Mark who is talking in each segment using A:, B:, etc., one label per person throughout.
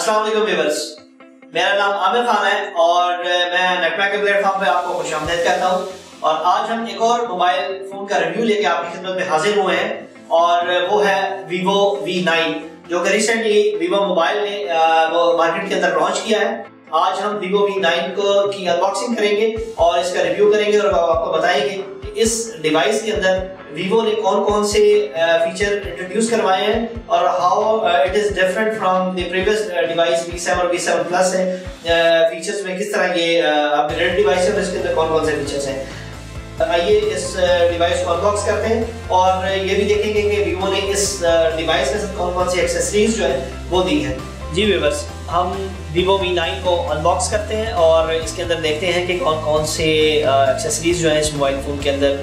A: अस्सलाम वालेकुम व्यूअर्स, मेरा नाम आमिर खान है और मैं नेटमैक के प्लेटफॉर्म पे आपको खुशामदीद कहता हूँ। और आज हम एक और मोबाइल फोन का रिव्यू लेके आपकी खिदमत में हाजिर हुए हैं और वो है Vivo V9, जो कि रिसेंटली Vivo मोबाइल ने वो मार्केट के अंदर लॉन्च किया है। आज हम Vivo V9 की अनबॉक्सिंग करेंगे और इसका रिव्यू करेंगे और आपको बताएंगे कि इस डिवाइस के अंदर Vivo ने कौन कौन से फीचर इंट्रोड्यूस करवाए हैं और how it is different from the previous device V7 और V7 प्लस है। फीचर्स में किस तरह ये अपग्रेडेड डिवाइस है और इसके अंदर कौन कौन से फीचर्स हैं। आइए इस डिवाइस को अनबॉक्स करते हैं और ये भी देखेंगे कि Vivo ने इस डिवाइस के साथ कौन कौन सी एक्सेसरीज जो है वो दी है। जी व्यूअर्स, हम Vivo V9 को अनबॉक्स करते हैं और इसके अंदर देखते हैं कि कौन कौन से एक्सेसरीज जो है इस मोबाइल फ़ोन के अंदर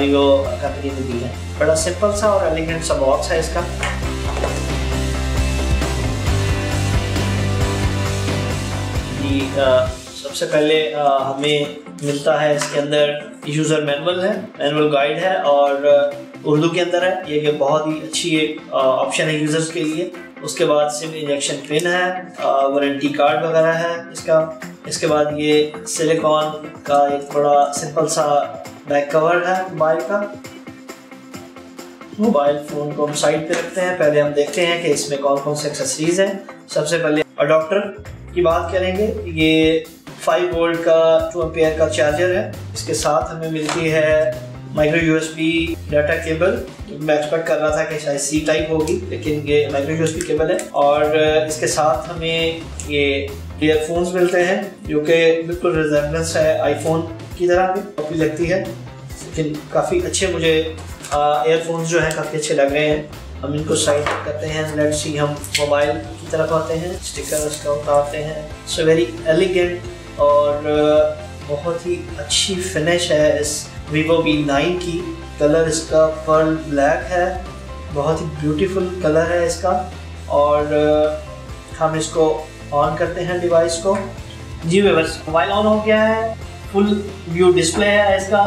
A: Vivo कंपनी ने दी है। बड़ा सिंपल सा और एलिगेंट सा बॉक्स है इसका। जी सबसे पहले हमें मिलता है इसके अंदर यूज़र मैनुअल है, मैनुअल गाइड है और उर्दू के अंदर है। ये बहुत ही अच्छी ऑप्शन है यूज़र्स के लिए। उसके बाद सिम इंजेक्शन पिन है, वारंटी कार्ड वगैरह है इसका। इसके बाद ये सिलिकॉन का एक बड़ा सिंपल सा बैक कवर है मोबाइल का। मोबाइल फ़ोन को हम साइड पे रखते हैं। पहले हम देखते हैं कि इसमें कौन कौन से एक्सेसरीज हैं। सबसे पहले अडॉप्टर की बात करेंगे। ये 5 वोल्ट का 2 एम्पियर का चार्जर है। इसके साथ हमें मिलती है माइक्रो USB डाटा केबल। मैं एक्सपेक्ट कर रहा था कि शायद C टाइप होगी, लेकिन ये माइक्रो USB केबल है। और इसके साथ हमें ये ईयरफोन्स मिलते हैं जो कि बिल्कुल रिजेम्बलेंस है आईफोन की तरह भी कॉपी लगती है, लेकिन काफ़ी अच्छे मुझे ईयरफोन्स जो हैं काफ़ी अच्छे लग रहे हैं। हम इनको साइड करते हैं। लेट्स सी, हम मोबाइल की तरफ आते हैं, स्टिकर इसका उतारते हैं। सो वेरी एलिगेंट और बहुत ही अच्छी फिनिश है इस Vivo V9 की। कलर इसका पर्ल ब्लैक है, बहुत ही ब्यूटीफुल कलर है इसका। और हम इसको ऑन करते हैं डिवाइस को। जी व्यूअर्स, मोबाइल ऑन हो गया है। फुल व्यू डिस्प्ले है इसका।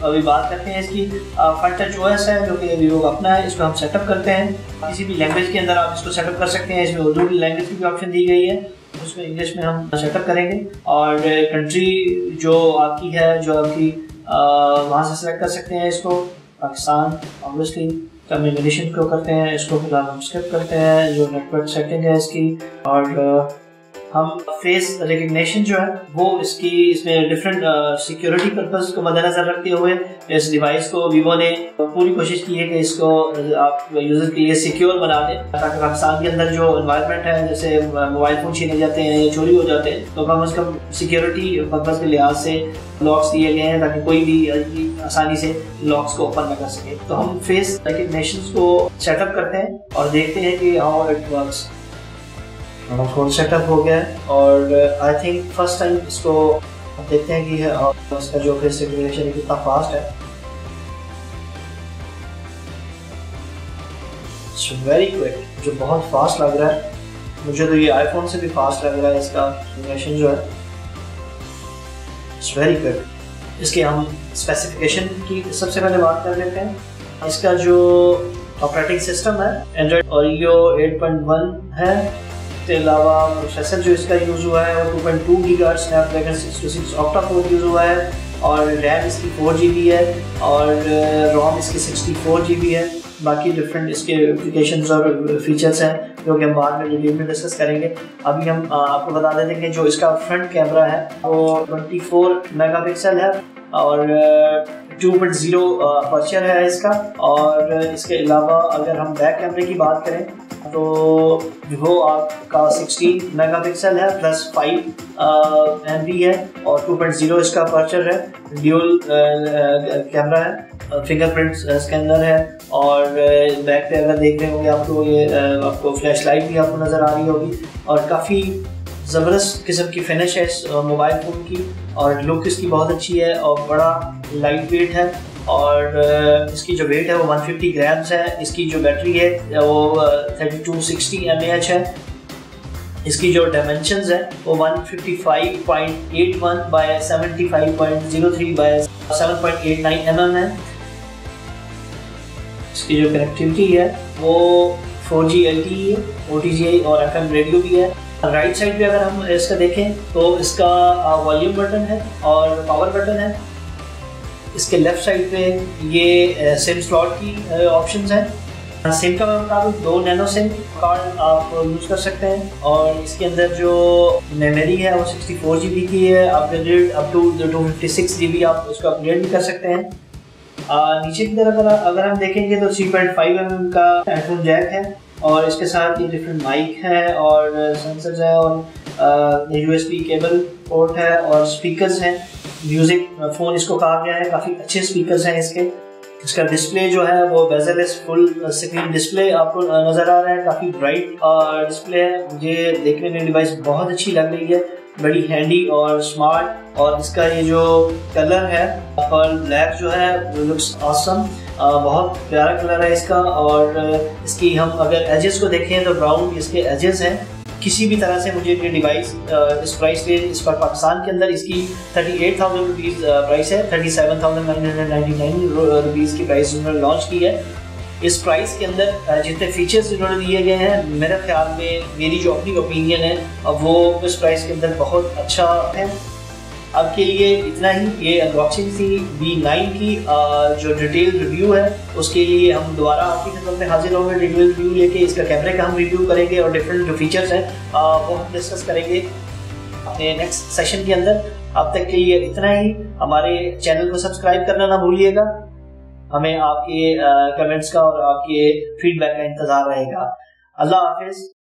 A: अभी बात करते हैं इसकी। फ्रंट टच OS है जो कि Vivo का अपना है। इसको हम सेटअप करते हैं। किसी भी लैंग्वेज के अंदर आप इसको सेटअप कर सकते हैं। इसमें उर्दू लैंग्वेज की भी ऑप्शन दी गई है, उसमें इंग्लिश में हम सेटअप करेंगे। और कंट्री जो आपकी है, जो आपकी वहाँ से सेलेक्ट कर सकते हैं इसको। पाकिस्तान ऑब्वियसली। कम्युनिकेशन को करते हैं, इसको फिलहाल हम स्किप करते हैं। जो नेटवर्क सेटिंग है इसकी, और हम फेस रिकग्निशन जो है वो इसमें डिफरेंट सिक्योरिटी पर्पस को मद्देनजर रखते हुए इस डिवाइस को Vivo ने पूरी कोशिश की है कि इसको आप यूजर के लिए सिक्योर बना दें, ताकि पाकिस्तान के अंदर जो एनवायरनमेंट है, जैसे मोबाइल फ़ोन छीने जाते हैं या चोरी हो जाते हैं, तो कम अज़ कम सिक्योरिटी पर्पस के लिहाज से लॉक्स दिए गए हैं ताकि कोई भी आसानी से लॉक्स को ओपन न कर सके। तो हम फेस रिकग्निशन को सेटअप करते हैं और देखते हैं कि हाउ इट वर्क्स। हमारा फ़ोन सेटअप हो गया है और आई थिंक फर्स्ट टाइम इसको देखते हैं कि इसका जो फेस रिकग्निशन कितना फास्ट है। इट्स वेरी क्विक, जो बहुत फास्ट लग रहा है मुझे। तो ये आईफोन से भी फास्ट लग रहा है इसका रिकग्निशन जो है। It's very quick. इसके हम स्पेसिफिकेशन की सबसे पहले बात कर लेते हैं। इसका जो ऑपरेटिंग सिस्टम है एंड्रॉइड ओरियो 8.1 है। इसके अलावा प्रोसेसर जो इसका यूज़ हुआ है वो 2.2 GHz Snapdragon 626 octa core use हुआ है। और रैम इसकी 4 GB है और रोम इसकी 64 GB है। बाकी डिफरेंट इसके एप्लीकेशंस और फीचर्स हैं जो कि हम बाद में डिटेल में डिस्कस करेंगे। अभी हम आपको बता देते हैं कि जो इसका फ्रंट कैमरा है वो 24 मेगापिक्सल है और 2.0 अपर्चर है इसका। और इसके अलावा अगर हम बैक कैमरे की बात करें तो वो आपका 16 मेगापिक्सल है प्लस 5 MP है और 2.0 इसका अपर्चर है। ड्यूल कैमरा है, फिंगरप्रिंट स्कैनर है। और बैक पे अगर देख रहे होंगे आपको ये आपको फ्लैश लाइट भी आपको नज़र आ रही होगी। और काफ़ी ज़बरदस्त किस्म की फिनिश है इस मोबाइल फ़ोन की और लुक इसकी बहुत अच्छी है और बड़ा लाइट वेट है। और इसकी जो वेट है वो 150 ग्राम्स है। इसकी जो बैटरी है वो 3260 mAh है। इसकी जो डायमेंशंस है वो 155.81 बाय 75.03 बाय 7.89 mm है। इसकी जो कनेक्टिविटी है वो 4G LTE है, OTGI और FM रेडियो भी है। राइट साइड पे अगर हम इसका देखें तो इसका वॉल्यूम बटन है और पावर बटन है। इसके लेफ्ट साइड पे ये सिम स्लॉट की ऑप्शंस हैं। सिम का मुताबिक 2 नैनो सिम कार्ड आप यूज़ कर सकते हैं और इसके अंदर जो मेमोरी है वो 64 GB की है। अपग्रेडेड अप टू 256 GB आप उसको अपग्रेड भी कर सकते हैं। नीचे की तरफ अगर हम देखेंगे तो 3.5 mm का हेडफोन जैक है और इसके साथ ये डिफरेंट माइक है और सेंसर्स है और USB केबल पोर्ट है और स्पीकर्स हैं। म्यूजिक फ़ोन इसको कहा गया है, काफ़ी अच्छे स्पीकर्स हैं इसके। इसका डिस्प्ले जो है वो बेजरलेस फुल स्क्रीन डिस्प्ले आपको नज़र आ रहा है, काफ़ी ब्राइट डिस्प्ले है। मुझे देखने में डिवाइस बहुत अच्छी लग रही है, बड़ी हैंडी और स्मार्ट। और इसका ये जो कलर है पर्ल ब्लैक जो है लुक्स ऑसम, बहुत प्यारा कलर है इसका। और इसकी हम अगर एजेस को देखें तो ब्राउन इसके एजेस हैं। किसी भी तरह से मुझे ये डिवाइस इस प्राइस रेंज इस पर पाकिस्तान के अंदर इसकी 38,000 रुपीज़ प्राइस है, 37,999 रुपीज़ की प्राइस उन्होंने लॉन्च की है। इस प्राइस के अंदर जितने फीचर्स इन्होंने दिए गए हैं, मेरे ख्याल में मेरी जो अपनी ओपिनियन है वो इस प्राइस के अंदर बहुत अच्छा है। अब के लिए इतना ही। ये अनबॉक्सिंग थी V9 की जो डिटेल रिव्यू है उसके लिए हम दोबारा आपकी खिदमत में हाजिर होंगे डिटेल रिव्यू लेके। इसका कैमरे का हम रिव्यू करेंगे और डिफरेंट जो फीचर्स हैं वो हम डिस्कस करेंगे अपने नेक्स्ट सेशन के अंदर। अब तक के लिए इतना ही। हमारे चैनल को सब्सक्राइब करना ना भूलिएगा। हमें आपके कमेंट्स का और आपके फीडबैक का इंतज़ार रहेगा। अल्लाह हाफिज़।